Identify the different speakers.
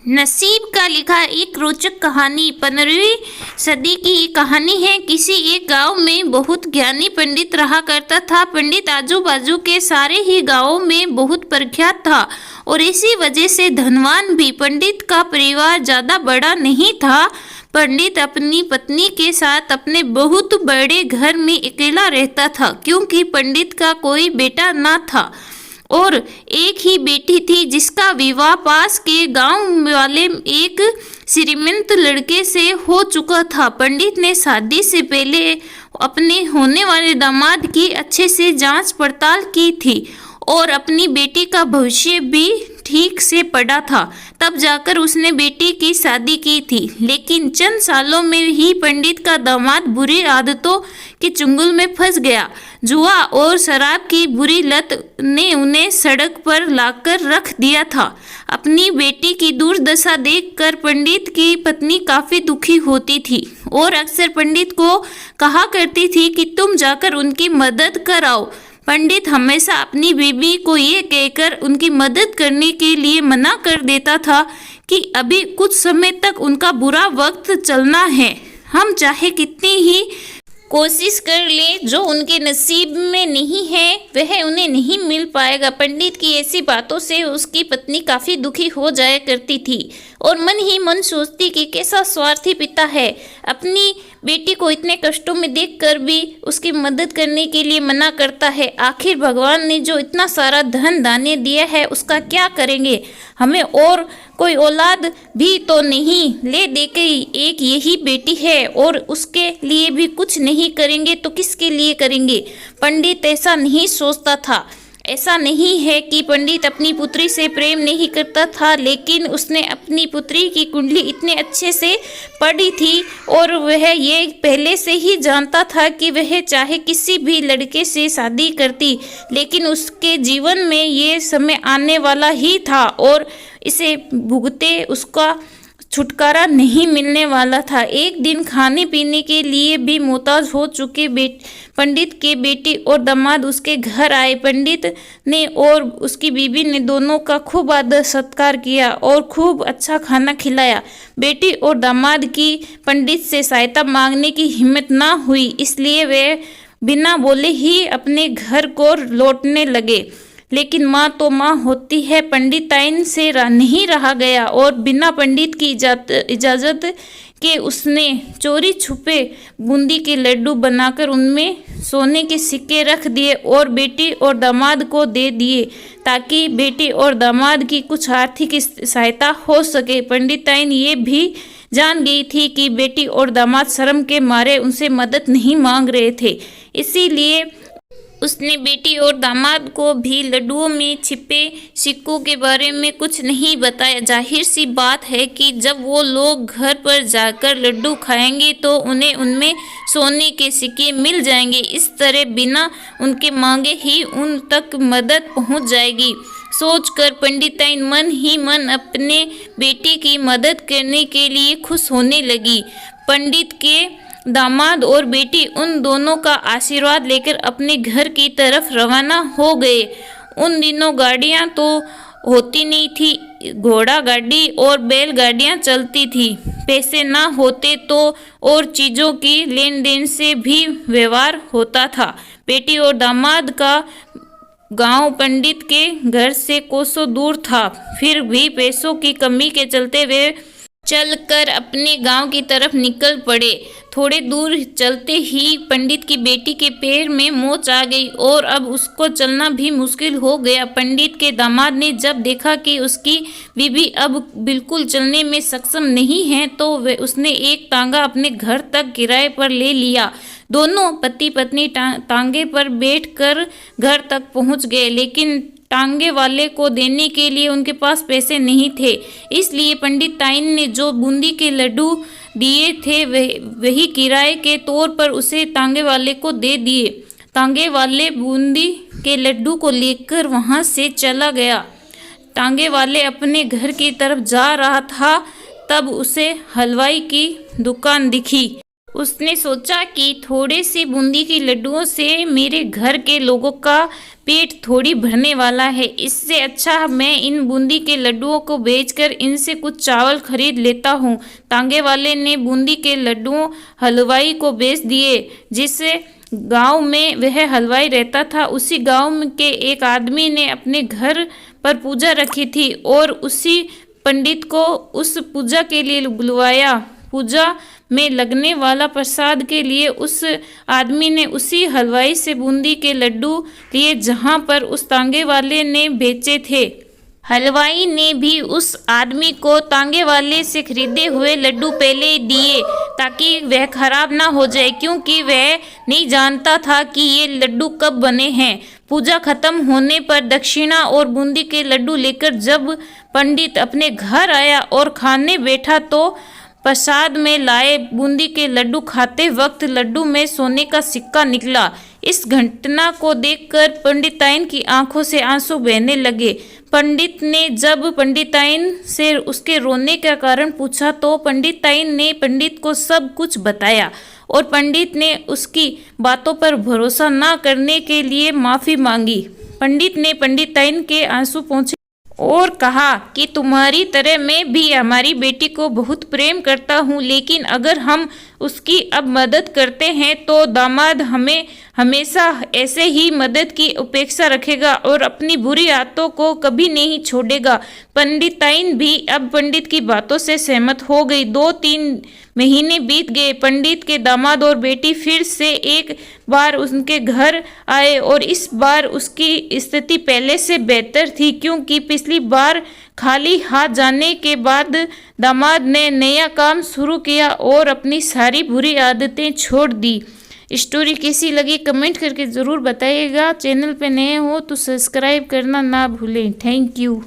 Speaker 1: नसीब का लिखा एक रोचक कहानी 15वीं सदी की कहानी है। किसी एक गांव में बहुत ज्ञानी पंडित रहा करता था। पंडित आजू बाजू के सारे ही गांवों में बहुत प्रख्यात था और इसी वजह से धनवान भी। पंडित का परिवार ज़्यादा बड़ा नहीं था। पंडित अपनी पत्नी के साथ अपने बहुत बड़े घर में अकेला रहता था, क्योंकि पंडित का कोई बेटा न था और एक ही बेटी थी जिसका विवाह पास के गांव वाले एक श्रीमंत लड़के से हो चुका था। पंडित ने शादी से पहले अपने होने वाले दामाद की अच्छे से जांच पड़ताल की थी और अपनी बेटी का भविष्य भी ठीक से पढ़ा था। तब जाकर उसने बेटी की शादी की थी। लेकिन चंद सालों में ही पंडित का दामाद बुरी आदतों के चुंगल में फंस गया। जुआ और शराब की बुरी लत ने उन्हें सड़क पर लाकर रख दिया था। अपनी बेटी की दुर्दशा देखकर पंडित की पत्नी काफी दुखी होती थी और अक्सर पंडित को कहा करती थी कि तुम जाकर उनकी मदद कराओ। पंडित हमेशा अपनी बीवी को ये कहकर उनकी मदद करने के लिए मना कर देता था कि अभी कुछ समय तक उनका बुरा वक्त चलना है। हम चाहे कितनी ही कोशिश कर ले, जो उनके नसीब में नहीं है वह उन्हें नहीं मिल पाएगा। पंडित की ऐसी बातों से उसकी पत्नी काफ़ी दुखी हो जाया करती थी और मन ही मन सोचती कि कैसा स्वार्थी पिता है, अपनी बेटी को इतने कष्टों में देखकर भी उसकी मदद करने के लिए मना करता है। आखिर भगवान ने जो इतना सारा धन दाने दिया है उसका क्या करेंगे? हमें और कोई औलाद भी तो नहीं, ले देके एक यही बेटी है और उसके लिए भी कुछ नहीं करेंगे तो किसके लिए करेंगे? पंडित ऐसा नहीं सोचता था। ऐसा नहीं है कि पंडित अपनी पुत्री से प्रेम नहीं करता था, लेकिन उसने अपनी पुत्री की कुंडली इतने अच्छे से पढ़ी थी और वह ये पहले से ही जानता था कि वह चाहे किसी भी लड़के से शादी करती, लेकिन उसके जीवन में ये समय आने वाला ही था और इसे भुगते उसका छुटकारा नहीं मिलने वाला था। एक दिन खाने पीने के लिए भी मोहताज हो चुके पंडित के बेटी और दामाद उसके घर आए। पंडित ने और उसकी बीवी ने दोनों का खूब आदर सत्कार किया और खूब अच्छा खाना खिलाया। बेटी और दामाद की पंडित से सहायता मांगने की हिम्मत ना हुई, इसलिए वे बिना बोले ही अपने घर को लौटने लगे। लेकिन माँ तो माँ होती है। पंडिताइन से नहीं रहा गया और बिना पंडित की इजाज़त के उसने चोरी छुपे बूंदी के लड्डू बनाकर उनमें सोने के सिक्के रख दिए और बेटी और दामाद को दे दिए, ताकि बेटी और दामाद की कुछ आर्थिक सहायता हो सके। पंडिताइन ये भी जान गई थी कि बेटी और दामाद शर्म के मारे उनसे मदद नहीं मांग रहे थे, इसीलिए उसने बेटी और दामाद को भी लड्डुओं में छिपे सिक्कों के बारे में कुछ नहीं बताया। जाहिर सी बात है कि जब वो लोग घर पर जाकर लड्डू खाएंगे तो उन्हें उनमें सोने के सिक्के मिल जाएंगे। इस तरह बिना उनके मांगे ही उन तक मदद पहुंच जाएगी। सोचकर पंडिताइन मन ही मन अपने बेटी की मदद करने के लिए खुश होने लगी। पंडित के दामाद और बेटी उन दोनों का आशीर्वाद लेकर अपने घर की तरफ रवाना हो गए। उन दिनों गाड़ियां तो होती नहीं थी, घोड़ा गाड़ी और बैलगाड़ियां चलती थी। पैसे ना होते तो और चीज़ों की लेन देन से भी व्यवहार होता था। बेटी और दामाद का गांव पंडित के घर से कोसों दूर था, फिर भी पैसों की कमी के चलते वे चलकर अपने गांव की तरफ निकल पड़े। थोड़े दूर चलते ही पंडित की बेटी के पैर में मोच आ गई और अब उसको चलना भी मुश्किल हो गया। पंडित के दामाद ने जब देखा कि उसकी बीवी अब बिल्कुल चलने में सक्षम नहीं है तो उसने एक तांगा अपने घर तक किराए पर ले लिया। दोनों पति पत्नी तांगे पर बैठकर घर तक पहुंच गए, लेकिन टांगे वाले को देने के लिए उनके पास पैसे नहीं थे। इसलिए पंडिताइन ने जो बूंदी के लड्डू दिए थे वही किराए के तौर पर उसे तांगे वाले को दे दिए। तांगे वाले बूंदी के लड्डू को लेकर वहां से चला गया। तांगे वाले अपने घर की तरफ जा रहा था, तब उसे हलवाई की दुकान दिखी। उसने सोचा कि थोड़े से बूंदी के लड्डुओं से मेरे घर के लोगों का पेट थोड़ी भरने वाला है। इससे अच्छा मैं इन बूंदी के लड्डुओं को बेचकर इनसे कुछ चावल खरीद लेता हूँ। तांगे वाले ने बूंदी के लड्डुओं हलवाई को बेच दिए। जिससे गांव में वह हलवाई रहता था, उसी गांव के एक आदमी ने अपने घर पर पूजा रखी थी और उसी पंडित को उस पूजा के लिए बुलवाया। पूजा में लगने वाला प्रसाद के लिए उस आदमी ने उसी हलवाई से बूंदी के लड्डू लिए जहां पर उस तांगे वाले ने बेचे थे। हलवाई ने भी उस आदमी को तांगे वाले से खरीदे हुए लड्डू पहले दिए ताकि वह खराब ना हो जाए, क्योंकि वह नहीं जानता था कि ये लड्डू कब बने हैं। पूजा खत्म होने पर दक्षिणा और बूंदी के लड्डू लेकर जब पंडित अपने घर आया और खाने बैठा तो प्रसाद में लाए बूंदी के लड्डू खाते वक्त लड्डू में सोने का सिक्का निकला। इस घटना को देखकर पंडिताइन की आंखों से आंसू बहने लगे। पंडित ने जब पंडिताइन से उसके रोने का कारण पूछा तो पंडिताइन ने पंडित को सब कुछ बताया और पंडित ने उसकी बातों पर भरोसा न करने के लिए माफ़ी मांगी। पंडित ने पंडिताइन के आंसू पोंछे और कहा कि तुम्हारी तरह मैं भी हमारी बेटी को बहुत प्रेम करता हूँ, लेकिन अगर हम उसकी अब मदद करते हैं तो दामाद हमें हमेशा ऐसे ही मदद की अपेक्षा रखेगा और अपनी बुरी आदतों को कभी नहीं छोड़ेगा। पंडिताइन भी अब पंडित की बातों से सहमत हो गई। 2-3 महीने बीत गए। पंडित के दामाद और बेटी फिर से एक बार उनके घर आए और इस बार उसकी स्थिति पहले से बेहतर थी, क्योंकि पिछली बार खाली हाथ जाने के बाद दामाद ने नया काम शुरू किया और अपनी सारी बुरी आदतें छोड़ दी। स्टोरी कैसी लगी कमेंट करके ज़रूर बताइएगा। चैनल पे नए हो तो सब्सक्राइब करना ना भूलें। Thank you.